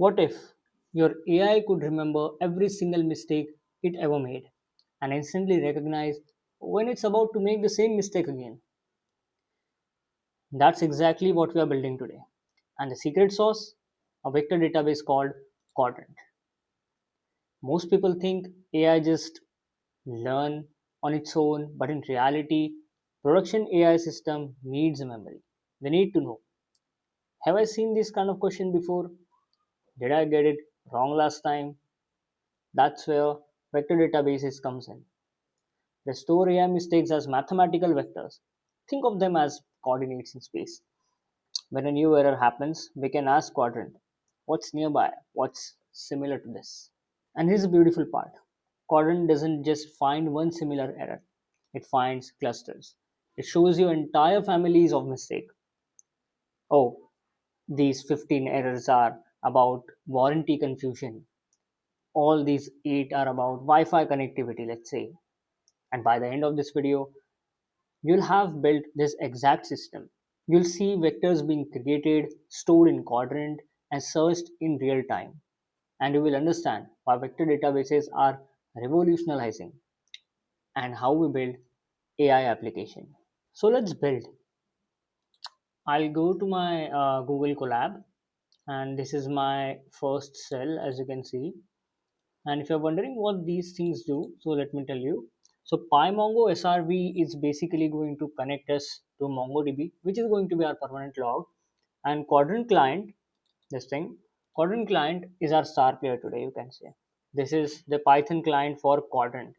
What if your AI could remember every single mistake it ever made and instantly recognize when it's about to make the same mistake again? That's exactly what we are building today. And the secret sauce? A vector database called Quadrant. Most people think AI just learn on its own, but in reality, production AI system needs a memory. They need to know. Have I seen this kind of question before? Did I get it wrong last time? That's where vector databases comes in. They store AI mistakes as mathematical vectors. Think of them as coordinates in space. When a new error happens, we can ask Quadrant, what's nearby? What's similar to this? And here's the beautiful part. Quadrant doesn't just find one similar error. It finds clusters. It shows you entire families of mistake. Oh, these 15 errors are about warranty confusion. All these 8 are about Wi-Fi connectivity, let's say. And by the end of this video, you'll have built this exact system. You'll see vectors being created, stored in Quadrant, and searched in real time. And you will understand why vector databases are revolutionizing and how we build AI application. So let's build. I'll go to my Google Colab, and this is my first cell, as you can see. And if you're wondering what these things do, so let me tell you. So PyMongo SRV is basically going to connect us to MongoDB, which is going to be our permanent log. And Quadrant client, this thing, Quadrant client is our star player today, you can say. This is the Python client for Quadrant,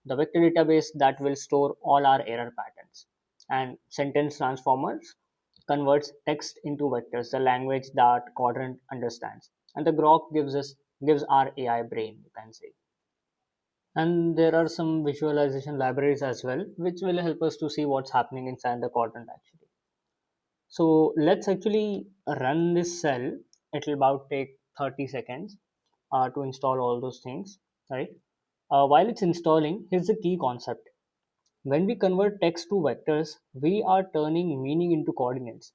the vector database that will store all our error patterns. And sentence transformers converts text into vectors, the language that Quadrant understands. And the GROQ gives our AI brain, you can say. And there are some visualization libraries as well, which will help us to see what's happening inside the Quadrant actually. So let's actually run this cell. It'll about take 30 seconds to install all those things, right? While it's installing, here's the key concept. When we convert text to vectors, we are turning meaning into coordinates.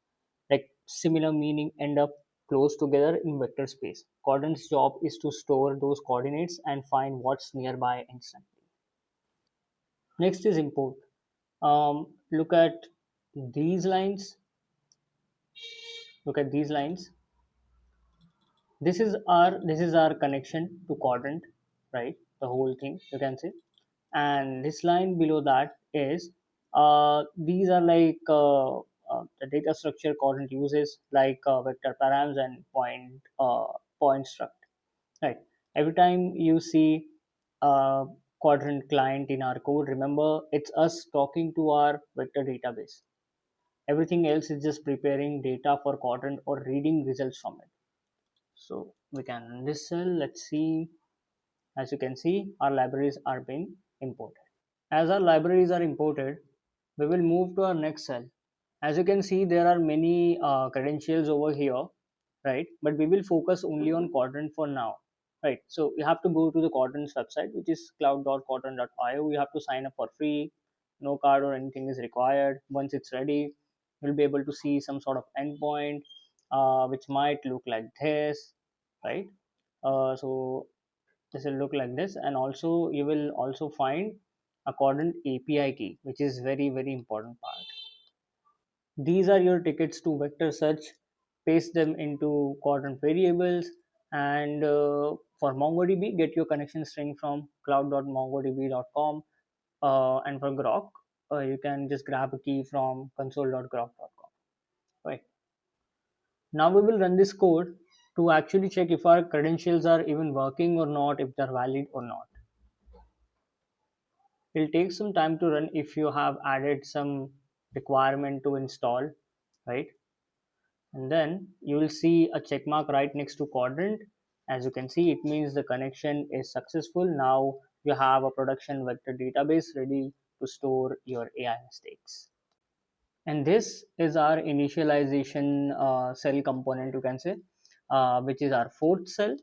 Like similar meaning end up close together in vector space. Quadrant's job is to store those coordinates and find what's nearby instantly. Next is import. Look at these lines. Look at these lines. This is our connection to Quadrant, right? The whole thing you can say. And this line below that is these are like the data structure Quadrant uses, like vector params and point struct, right? Every time you see uh, Quadrant client in our code, remember it's us talking to our vector database. Everything else is just preparing data for Quadrant or reading results from it. So we can run this cell. Let's see. As you can see, our libraries are being imported. As our libraries are imported, we will move to our next cell. As you can see, there are many credentials over here, right? But we will focus only on Quadrant for now, right? So you have to go to the Quadrant's website, which is cloud.quadrant.io. You have to sign up for free. No card or anything is required. Once it's ready, you'll be able to see some sort of endpoint, which might look like this, right? So this will look like this, and also you will also find a Quadrant API key, which is very important part. These are your tickets to vector search. Paste them into Quadrant variables, and for MongoDB, get your connection string from cloud.mongodb.com, and for GROQ, you can just grab a key from console.groq.com. Right. Now we will run this code to actually check if our credentials are even working or not, if they're valid or not. It'll take some time to run if you have added some requirement to install, right? And then you will see a check mark right next to Quadrant. As you can see, it means the connection is successful. Now you have a production vector database ready to store your AI mistakes. And this is our initialization cell component, you can say, which is our fourth cell.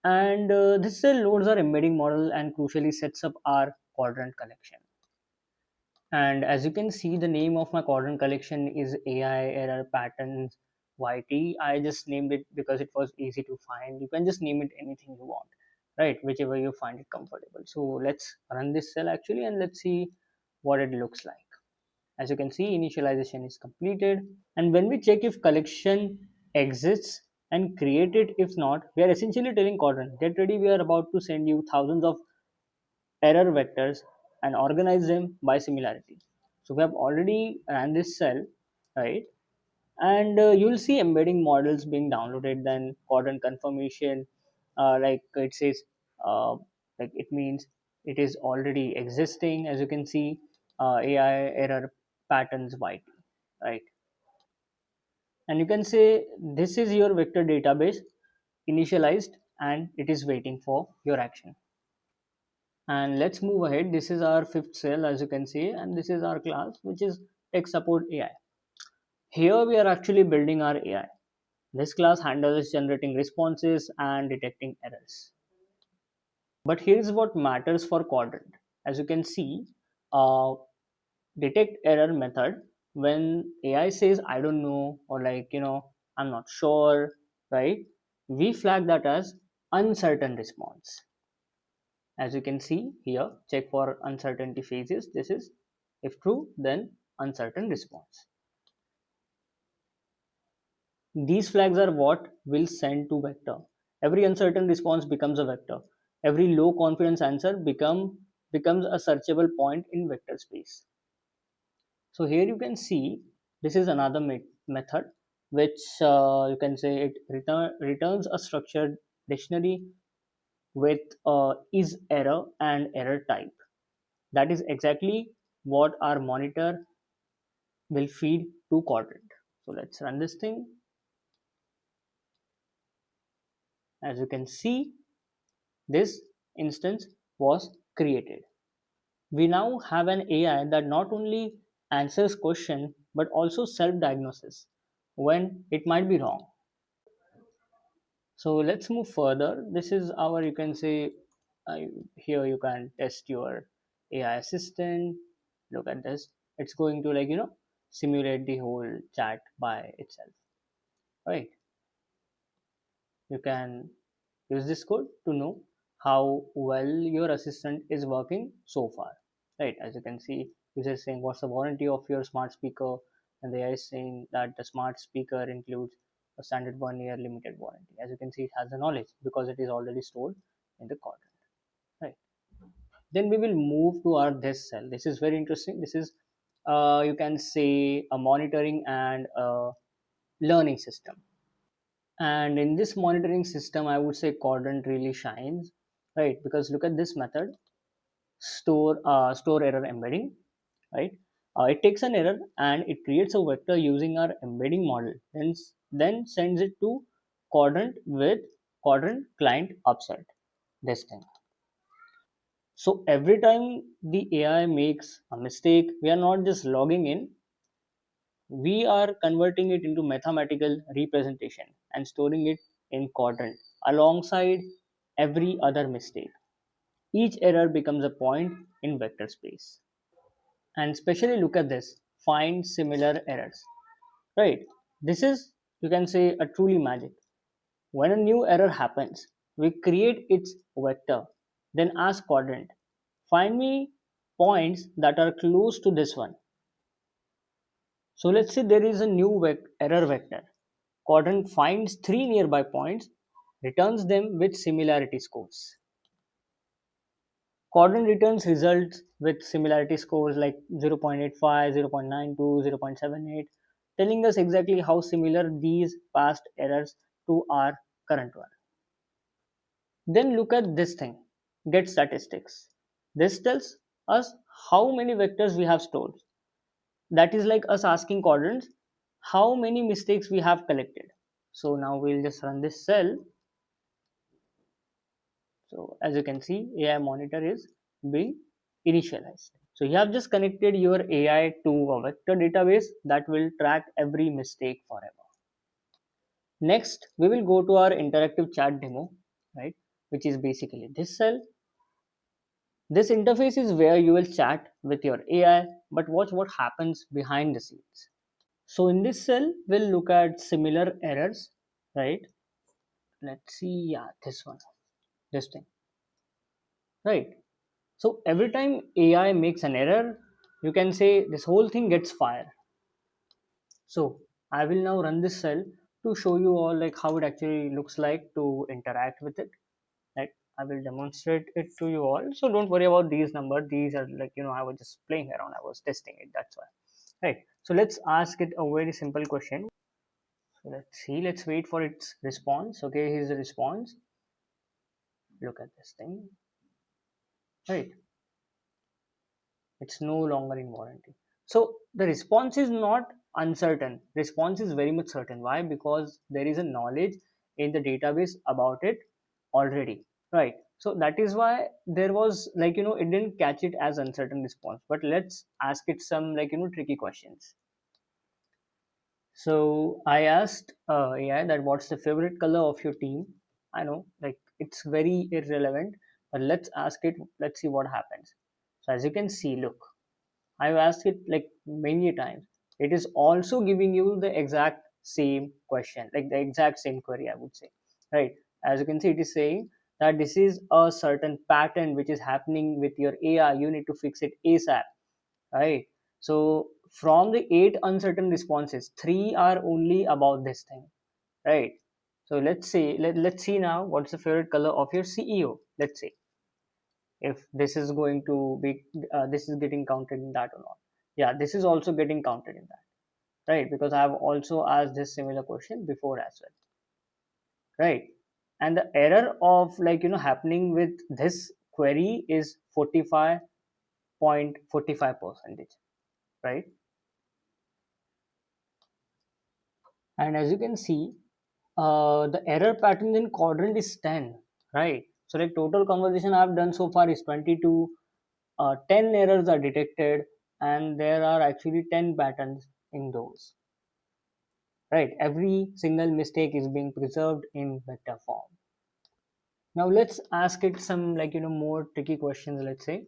And this cell loads our embedding model and crucially sets up our Quadrant collection. And as you can see, the name of my Quadrant collection is AI error patterns YT. I just named it because it was easy to find. You can just name it anything you want, right? Whichever you find it comfortable. So let's run this cell actually and let's see what it looks like. As you can see, initialization is completed. And when we check if collection exists and create it, if not, we are essentially telling Quadrant, get ready, we are about to send you thousands of error vectors and organize them by similarity. So we have already ran this cell, right? And you'll see embedding models being downloaded, then Quadrant confirmation, like it says, like it means it is already existing. As you can see, AI error patterns white, right? And you can say this is your vector database initialized and it is waiting for your action. And let's move ahead. This is our fifth cell, as you can see, and this is our class, which is tech support AI. Here we are actually building our AI. This class handles generating responses and detecting errors. But here's what matters for Quadrant. As you can see, uh, detect error method, when AI says I don't know, or like I'm not sure, right? We flag that as uncertain response. As you can see here, check for uncertainty phases. This is if true, then uncertain response. These flags are what will send to vector. Every uncertain response becomes a vector. Every low confidence answer becomes a searchable point in vector space. So here you can see this is another method which you can say it returns a structured dictionary with is error and error type. That is exactly what our monitor will feed to Quadrant. So let's run this thing. As you can see, this instance was created. We now have an AI that not only answers question but also self-diagnoses when it might be wrong. So let's move further. This is our, you can say, uh, here you can test your AI assistant. Look at this. It's going to like, simulate the whole chat by itself, right? You can use this code to know how well your assistant is working so far, right? As you can see, user is saying what's the warranty of your smart speaker, and the AI is saying that the smart speaker includes a standard 1 year limited warranty. As you can see, it has the knowledge because it is already stored in the quadrant, right? Then we will move to our this cell. This is very interesting. This is you can say a monitoring and a learning system. And in this monitoring system, I would say Quadrant really shines, right? Because look at this method, store error embedding, right? It takes an error and it creates a vector using our embedding model, then sends it to Quadrant with Quadrant client upset. This thing. So every time the AI makes a mistake, we are not just logging in, we are converting it into mathematical representation and storing it in Quadrant alongside every other mistake. Each error becomes a point in vector space. And especially look at this, find similar errors, right? This is, you can say, a truly magic. When a new error happens, we create its vector, then ask Quadrant, find me points that are close to this one. So let's say there is a new error vector. Quadrant finds three nearby points, returns them with similarity scores. Quadrant returns results with similarity scores like 0.85, 0.92, 0.78, telling us exactly how similar these past errors to our current one. Then look at this thing, get statistics. This tells us how many vectors we have stored. That is like us asking Quadrants how many mistakes we have collected. So now we'll just run this cell. So as you can see, AI monitor is being initialized. So you have just connected your AI to a vector database that will track every mistake forever. Next, we will go to our interactive chat demo, right? Which is basically this cell. This interface is where you will chat with your AI, but watch what happens behind the scenes. So in this cell, we'll look at similar errors, right? Let's see, yeah, this one, this thing, right? So every time AI makes an error, you can say this whole thing gets fired. So I will now run this cell to show you all like how it actually looks like to interact with it. Like I will demonstrate it to you all. So don't worry about these numbers. These are like, I was just playing around. I was testing it. That's why. Right. So let's ask it a very simple question. So let's see. Let's wait for its response. Okay. Here's the response. Look at this thing. Right. It's no longer in warranty. So the response is not uncertain. Response is very much certain. Why? Because there is a knowledge in the database about it already, right? So that is why there was like, it didn't catch it as uncertain response. But let's ask it some like, tricky questions. So I asked AI that what's the favorite color of your team. I know like it's very irrelevant, but let's ask it. Let's see what happens. So as you can see, look, I've asked it like many times. It is also giving you the exact same question, like the exact same query, I would say. Right. As you can see, it is saying that this is a certain pattern which is happening with your AI. You need to fix it ASAP. Right. So from the eight uncertain responses, three are only about this thing. Right. So let's see now what's the favorite color of your CEO. Let's say if this is going to be this is getting counted in that or not. Yeah, this is also getting counted in that, right? Because I have also asked this similar question before as well, right? And the error of like happening with this query is 45.45%, right? And as you can see, the error pattern in quadrant is 10, right? So like total conversation I've done so far is 22. 10 errors are detected, and there are actually 10 patterns in those, right? Every single mistake is being preserved in vector form. Now let's ask it some like more tricky questions. Let's say,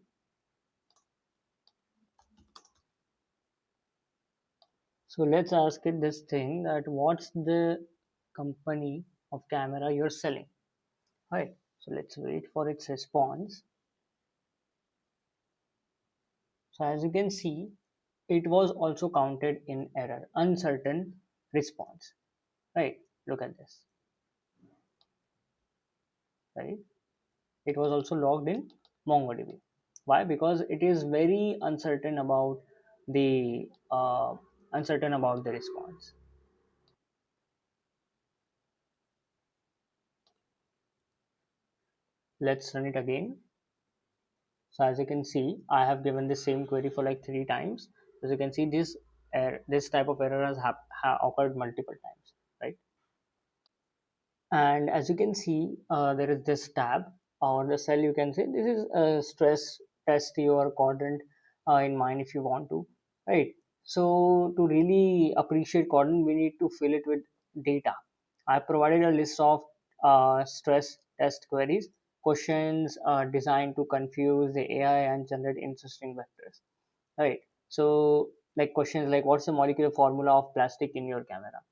so let's ask it this thing that what's the company of camera you're selling, right? So let's wait for its response. So as you can see, it was also counted in error, uncertain response, right? Look at this, right? It was also logged in MongoDB. Why? Because it is very the uncertain about the response. Let's run it again. So as you can see, I have given the same query for like 3 times. As you can see, this type of error has occurred multiple times, right? And as you can see, there is this tab or the cell. You can say this is a stress test your quadrant in mind if you want to, right? So to really appreciate quadrant, we need to fill it with data. I provided a list of stress test queries, questions designed to confuse the AI and generate interesting vectors, right? So like questions like what's the molecular formula of plastic in your camera.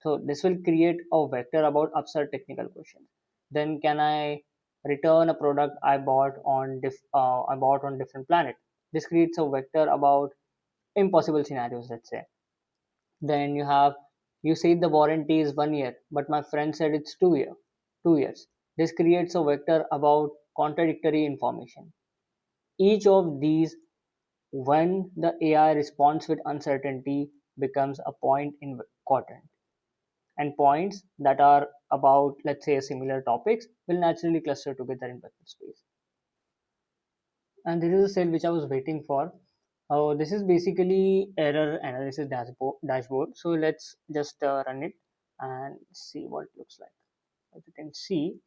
So this will create a vector about absurd technical questions. Then can I return a product I bought on different planet? This creates a vector about impossible scenarios. Let's say. Then you say the warranty is 1 year, but my friend said it's 2 year, 2 years. This creates a vector about contradictory information. Each of these, when the AI responds with uncertainty, becomes a point in quadrant. And points that are about, let's say, similar topics will naturally cluster together in vector space. And this is a cell which I was waiting for. This is basically error analysis dashboard. So let's just run it and see what it looks like. As you can see,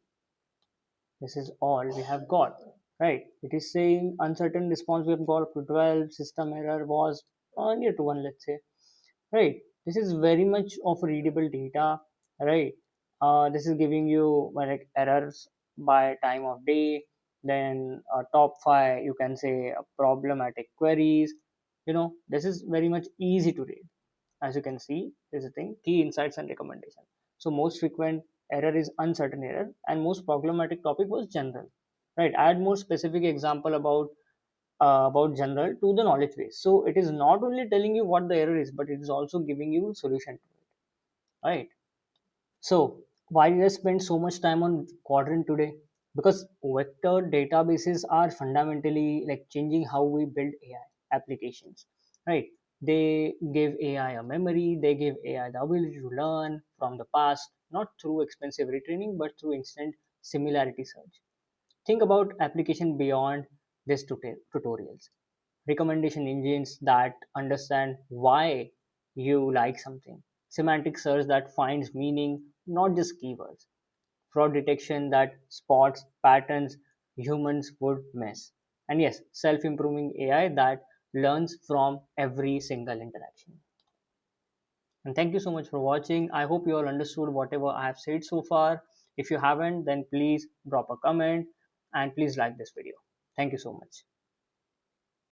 this is all we have got, right? It is saying uncertain response we have got up to 12, system error was near to 1, let's say, right? This is very much of readable data, right? This is giving you like errors by time of day, then top 5, you can say problematic queries. This is very much easy to read. as you can see, is a thing, key insights and recommendation. So most frequent error is uncertain error, and most problematic topic was general. Right. Add more specific example about general to the knowledge base. So it is not only telling you what the error is, but it is also giving you solution to it. Right. So why did I spend so much time on Quadrant today? Because vector databases are fundamentally like changing how we build AI applications, right? They give AI a memory, they give AI the ability to learn from the past, not through expensive retraining, but through instant similarity search. Think about application beyond these tutorials. Recommendation engines that understand why you like something, semantic search that finds meaning, not just keywords, fraud detection that spots patterns humans would miss, and yes, self improving AI that learns from every single interaction. And thank you so much for watching. I hope you all understood whatever I have said so far. If you haven't, then please drop a comment and please like this video. Thank you so much.